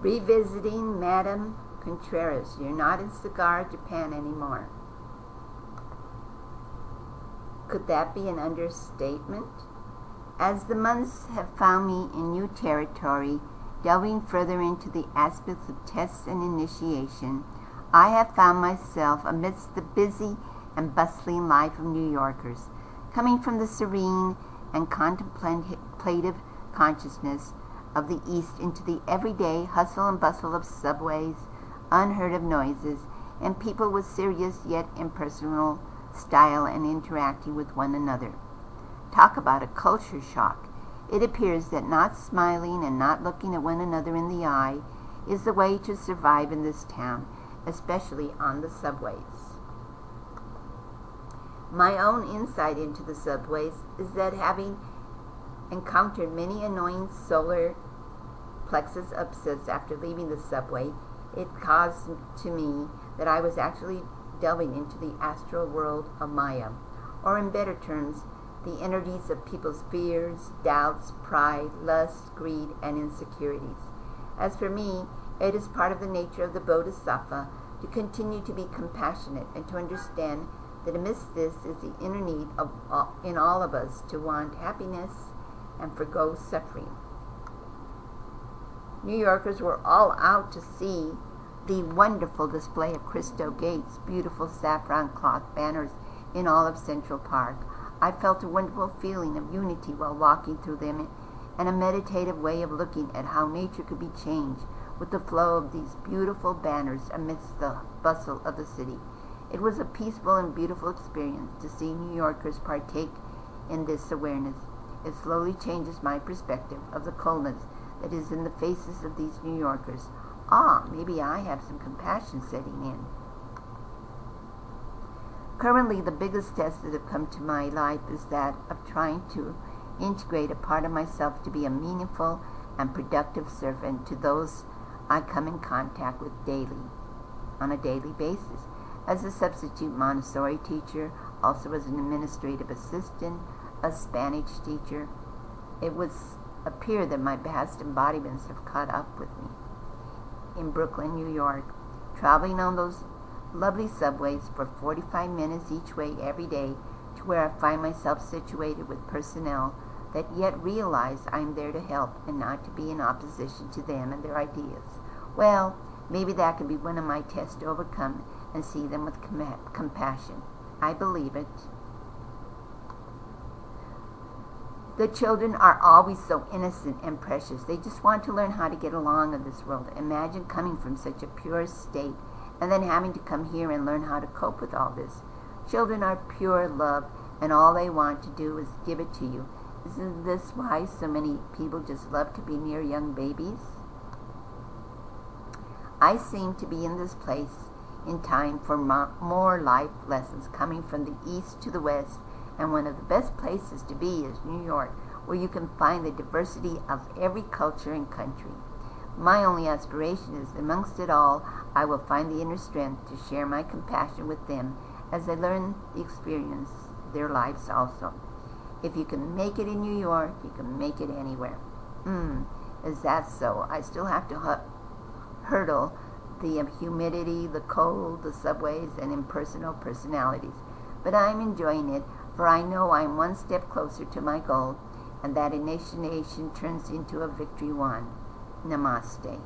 Revisiting Madame Contreras. You're not in Sagara, Japan anymore. Could that be an understatement? As the months have found me in new territory, delving further into the aspects of tests and initiation, I have found myself amidst the busy and bustling life of New Yorkers, coming from the serene and contemplative consciousness of the East into the everyday hustle and bustle of subways, unheard of noises, and people with serious yet impersonal style and interacting with one another. Talk about a culture shock. It appears that not smiling and not looking at one another in the eye is the way to survive in this town, especially on the subways. My own insight into the subways is that having encountered many annoying solar plexus upsets after leaving the subway, it caused to me that I was actually delving into the astral world of Maya, or in better terms, the energies of people's fears, doubts, pride, lust, greed, and insecurities. As for me, it is part of the nature of the Bodhisattva to continue to be compassionate and to understand that amidst this is the inner need in all of us to want happiness and forgo suffering. New Yorkers were all out to see the wonderful display of Crystal Gates' beautiful saffron cloth banners in all of Central Park. I felt a wonderful feeling of unity while walking through them, and a meditative way of looking at how nature could be changed with the flow of these beautiful banners amidst the bustle of the city. It was a peaceful and beautiful experience to see New Yorkers partake in this awareness. It slowly changes my perspective of the coldness that is in the faces of these New Yorkers. Maybe I have some compassion setting in. Currently, the biggest tests that have come to my life is that of trying to integrate a part of myself to be a meaningful and productive servant to those I come in contact with daily, on a daily basis. As a substitute Montessori teacher, also as an administrative assistant, a Spanish teacher, it would appear that my past embodiments have caught up with me. In Brooklyn, New York, traveling on those lovely subways for 45 minutes each way every day to where I find myself situated with personnel that yet realize I'm there to help and not to be in opposition to them and their ideas. Well, maybe that could be one of my tests to overcome and see them with compassion. I believe it. The children are always so innocent and precious. They just want to learn how to get along in this world. Imagine coming from such a pure state and then having to come here and learn how to cope with all this. Children are pure love, and all they want to do is give it to you. Isn't this why so many people just love to be near young babies? I seem to be in this place in time for more life lessons coming from the east to the west, and one of the best places to be is New York, where you can find the diversity of every culture and country. My only aspiration is that amongst it all, I will find the inner strength to share my compassion with them as they learn the experience their lives also. If you can make it in New York, you can make it anywhere. Is that so? I still have to hurdle the humidity, the cold, the subways, and impersonal personalities. But I'm enjoying it, for I know I'm one step closer to my goal, and that initiation turns into a victory won. Namaste.